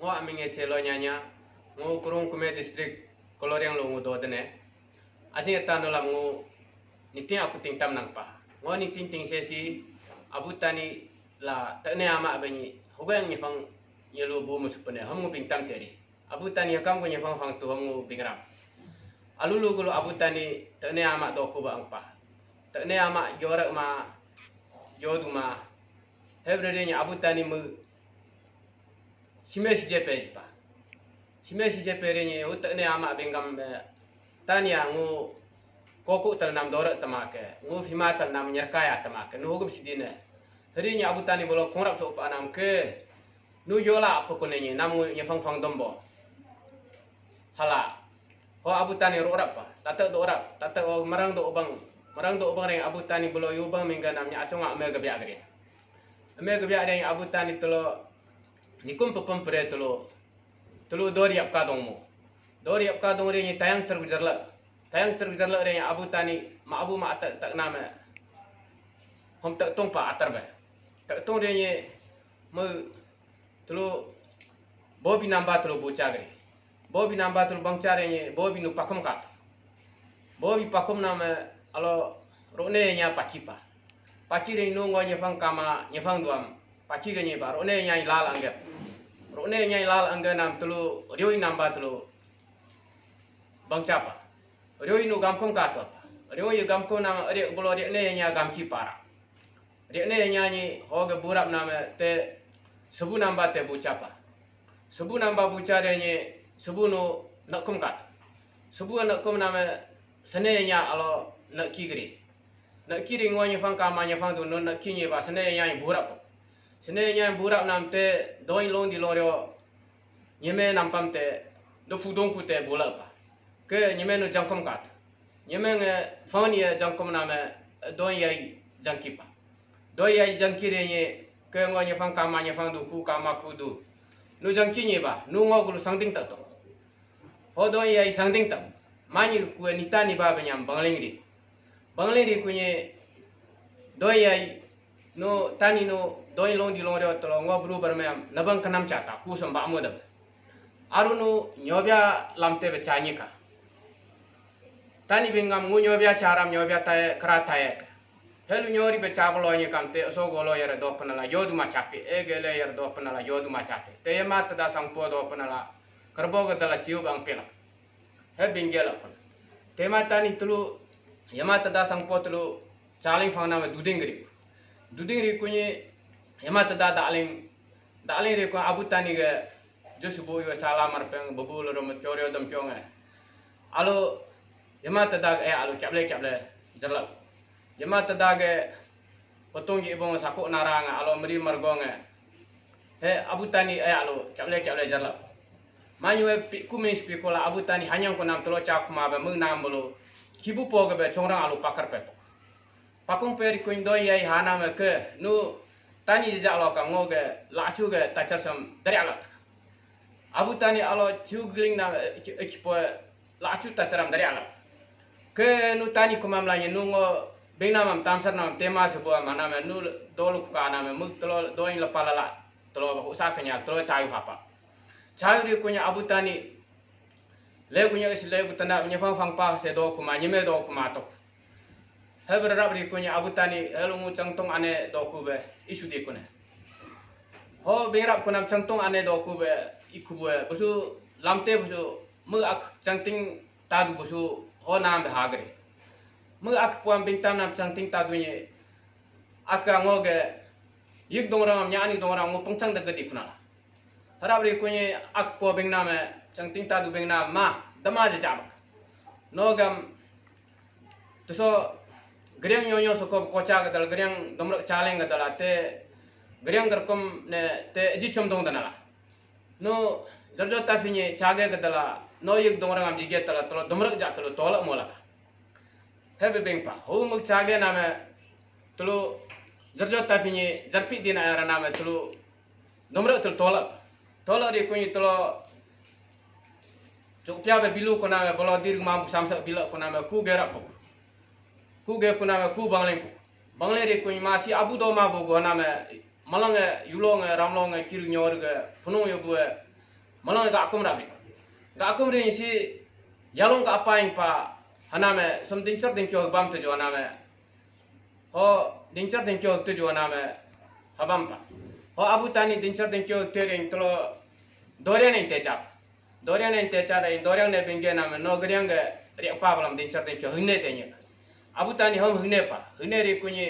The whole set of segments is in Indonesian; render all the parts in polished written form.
ngo aminge chelo nyanya ngo kurung kume district koloriang lo ngo do dene aji eta no lam ngo niting aku ting tam nang pa ngo ni ting ting sesi abu tani la tane ama bani hogang ni fang yelo bo musupane ham ngo bing tam teri abu tani kam ngo ni fang tu ham ngo bingram alulu gulo abu tani tane ama do ko ba ang pa tane ama jorak ma jodu ma hebrede ni abu tani mu Simes JP pa. Simes JP re utak ne ama bengam tania ngu koko tanam dorak tamake ngu fima tanam nyerkaya tamake nu hugum sidine. Hari nya abu tani bolo kongrap so pa nam ke nu jola apa kunenya namu nya fang dombo. Hala. Ho abu tani rorap pa. Tata do orap, tata o marang do obang. Marang do obang re abu tani bolo yubang mingga nam nya aconga me gabya gre. Me gabya re abu tani tolo nikum pepem pre tolo dori ap kadong mo dori ap kadong re ni tayang cergujarla re abu tani ma abu ma tak nama hom tak tong pa atar ba tak tong re ni mo tolo bobi namba tolo bucagre bobi namba tolo bangca re ni bobi nu pakom kat bobi pakom nama alo rone nya pakipa paki re no ngo nyefang kama nyefang duam paki ge ni ba rone nya lal anggap rone nyai lal angga nam tulu rioi namba tulu bang capa rioi nu gamkong kato rioi gamkong nam riek bolo riek ne nya gamki para riek ne nya ni hoga burap nama te sebu namba te bucapa sebu namba bucare ni sebu nu nakum kat sebu nakum nama sene nya alo nak kigri nak kiri ngonya fang kamanya fang tu non nak kinye ba sene nya burap sene nya burap nam te doi long di lorio nyeme nampam te do fudong ku te bola pa ke nyeme no jangkom kat nyeme nge fani ya jangkom na me doi yai jangki pa doi yai jangki re nye ke ngo nye fang kama nye fang du ku kama ku du nu jangki nye ba nu ngo gulu sangding ta to ho doi yai sangding ta mani ku ni tani ba ba nyam bangling ri ku nye doi yai no tani no doi long di long re to ngo bru bar me nabang kanam chata ku sam ba mo da arunu nyobya lamte be chanyika tani bingam ngu nyobya charam nyobya tae kratae helu nyori be chablo nye kamte so golo yere do panala yodu ma chapi egele yere do panala yodu ma chapi te mat da sangpo do panala karboga dala chiu bang pelak he bingela pan te tani tulu yamata da sangpo tulu chaling fangna me dudingri kunye yamata da daling re ko abutani ge Josu boy salam marpeng bubul rom chorio dom chong alo yamata dag alo kyable jalap yamata dag potong gi bong sako naranga alo meri margong he abutani alo kyable jalap manyu kumis pikola abutani hanyang ko nam tolo chak ma ba mung nam bolo kibu po be chongrang alo pakar pe pakong peri kuin doi yai hana me ke nu tani ja lo ka ngoge lachu ge tachar sam dari alat abu tani alo chugling na ekipo lachu tacharam dari alam ke nu tani kumam lanya nu ngo benamam tamsar nam tema sebuah mana me nu dolu ka na me muk tolo doin la palala tolo usakanya tolo chayu hapa chayu ri kunya abu tani le kunya is le butana nya fang pa se do kuma nyeme do kuma tok hebra rab ri kunya abu tani elu ngu changtong ane do ku be isu di kuna ho berap kunam changtong ane do ku be ikubue busu lamte busu mu ak changting tadu busu ho nam bahagre mu ak puam bintam nam changting tadu nye aka ngoge yik dongram nyani dongram mu pungchang da gadi kuna harabri kunye ak po bing nam changting tadu bing nam ma dama ja jabak nogam tuso greng nyonyo soko kocha gadal greng domro chaleng gadal ate greng garkom ne te ji chom dong danala no jarjo tafinya chage gadala no yik dongrang am jige tala tolo domrak ja tolo tolak molaka hebe bengpa ho muk chage name tolo jarjo tafinya jarpi dina ara name tolo domrak tolo tolak ri kunyi tolo chukpya be bilu ko name bolo dir mam samsa bila ko name ku gerap ku ge ko name ku bangling ri kunyi masi abu do ma bo go name malang yulong ramlong kiru nyor ge punung yo bu malang ga akum rabi ga akum ri si yalong ka apa yang pa haname som dinchar dinkyo bam te jo haname ho dinchar dinkyo te jo haname habam pa ho abu tani dinchar dinkyo te ring tlo dorian ing te chap dorian ing te cha dai dorian ne binge name no griang ge ri pa balam dinchar dinkyo hune te nya abu tani hom hune pa hune ri kunyi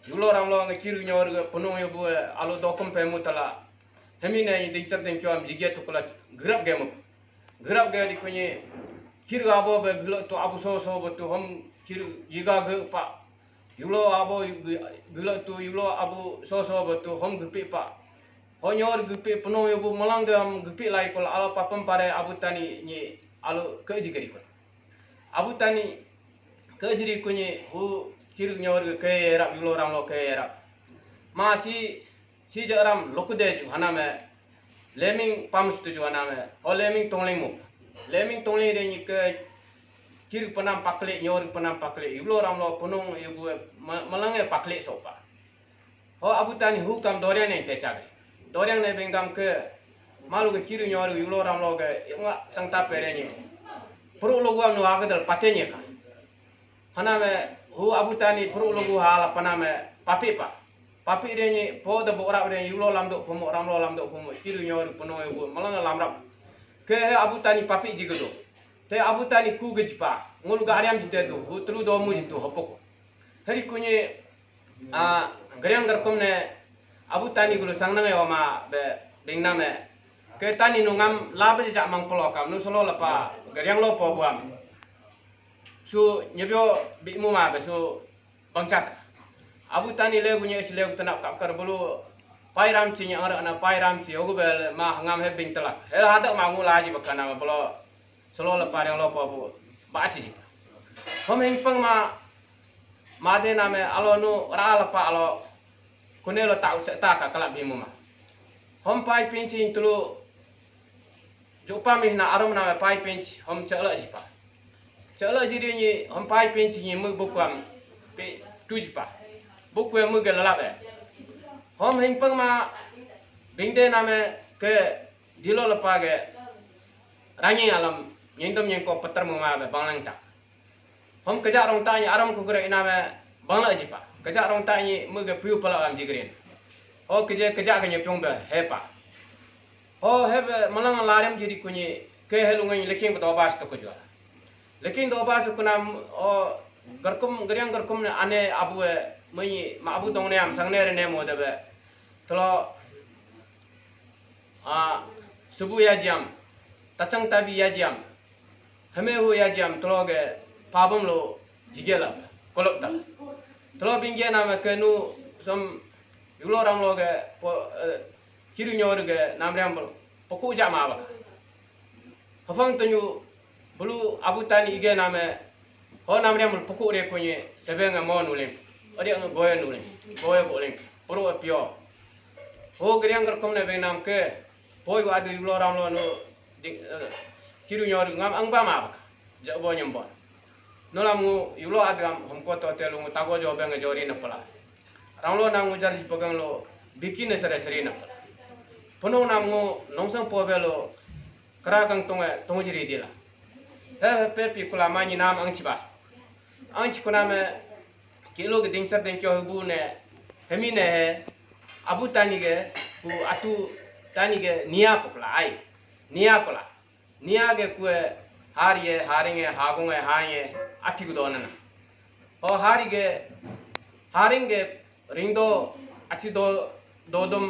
yulo ramlo nge kiru nyor ge punung yo bu alu dokum pe mutala hemine dinchar dinkyo am jige to kula grab ge mu grab ge di kunyi kiru abo be glo to abu so betu hom kiru yiga ge pa yulo abo glo to yulo abu so betu hom gepi pa honyor gepi penuh yo bu malang ge am gepi lai pol ala papam pare abu tani ni alu ke jigeri ko abu tani ke jiri kunyi hu kiru nyor ge ke rap yulo ram lo ke rap masih si jaram lokude ju haname leming pams tu ju haname o leming tongling mu leming tongling re ni ke kiru panam pakle nyor panam pakle yulo ram lo punung ibu malange pakle sopa ho abu tani hu kam dorian ne te chagri dorian ne bengam ke malu ke kiru nyor yulo ram lo ge nga changta pere ni pro logu am no agadal patenya ka haname hu abu tani pro logu hala paname papi pa papi re ni po da bora re yulo lam do pomo ram lo lam do pomo kiru nyor punung ibu malang lam rap ke abu tani papi jigodo te abu tani ku gejpa ngulu ga ariam jite do hu tru do mu jitu hopoko hari kunyi a gariang garkom ne abu tani gulu sangnang yo ma be bingna me ke tani no ngam labe ja mang polo kam no solo lapa gariang lo po buam su nyebyo bi mu ma be su bangchat abu tani le gunya is le tanap kap kar bulu pairam chi nya ara na pairam chi ogu be ma ngam he bing telak he hada ma ngu laji bakana ma bolo solo lapa yang lo po bu ba chi ji hom hing pang ma de na me alo nu ra lapa alo kunelo ta ta ka kala bi mu ma hom pai pinchi tulu jopa mi na arom na pai pinch hom chala ji pa chala ji ri ni hom pai pinchi ni mu bukwam pe tu ji pa bukwe mu ge la be hom hing pang ma bingde na me ke dilo lapa ge ranyi alam nyendom nyengko peter mu ma be banglang ta hom kejak rong ta ni aram ku gre ina me bangla ji pa kejak rong ta ni mu ge piu pala am jigrin ho kejak ge nyepong be he pa ho he be malang larim jiri kunyi ke helungai leking be dobas to ko jwa leking dobas ku nam o garkum gariang garkum ne ane abu e mai ma abu dong ne am sang ne re ne mo de be tlo a subu ya jam tachang tabi ya jam hame hu ya jam tlo ge pabum lo jigela kolok ta tlo bingge na me kenu som yulo ram lo ge kiru nyor ge nam ram poku ja ma ba hafang tanyu bulu abu tani ige na me ho nam ram poku re ko ni sebenga mo nulim odi ang goye nulim goye boling pro pio ho griang gar kom ne be nam ke poi wa adu yulo ram lo no kiru nyor ngam ang ba ma ba ja bo nyam bon nolam ngu yulo agam homko to telu ngu tago jo benga jori na pala ranglo nam ngu jarji pagang lo bikin ne sare sare na pala pono nam ngu nongsang po belo kra kang tong jiri dila he pe pi kula mani nam ang chibas ang chikuna me kilo ge dingchar den kyo bu ne hemine he abu tani ge ku atu tani ge niya pokla ai niya kola niya ge ku hariye haringe hagunge haye apigu donana o haringe ringdo achi dodum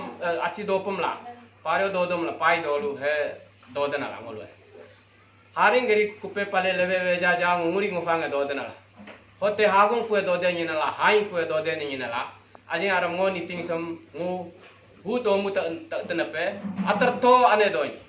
achi dopum la paryo dodum la pai dolu he dodana la ngolwe haringe ri kupe pale leve veja ja nguri ngufanga dodana la hote hagung kue dode nyina la hain kue dode nyina la ajing aram ngoni ting sam ngu hu do mu ta tenape atar to ane doi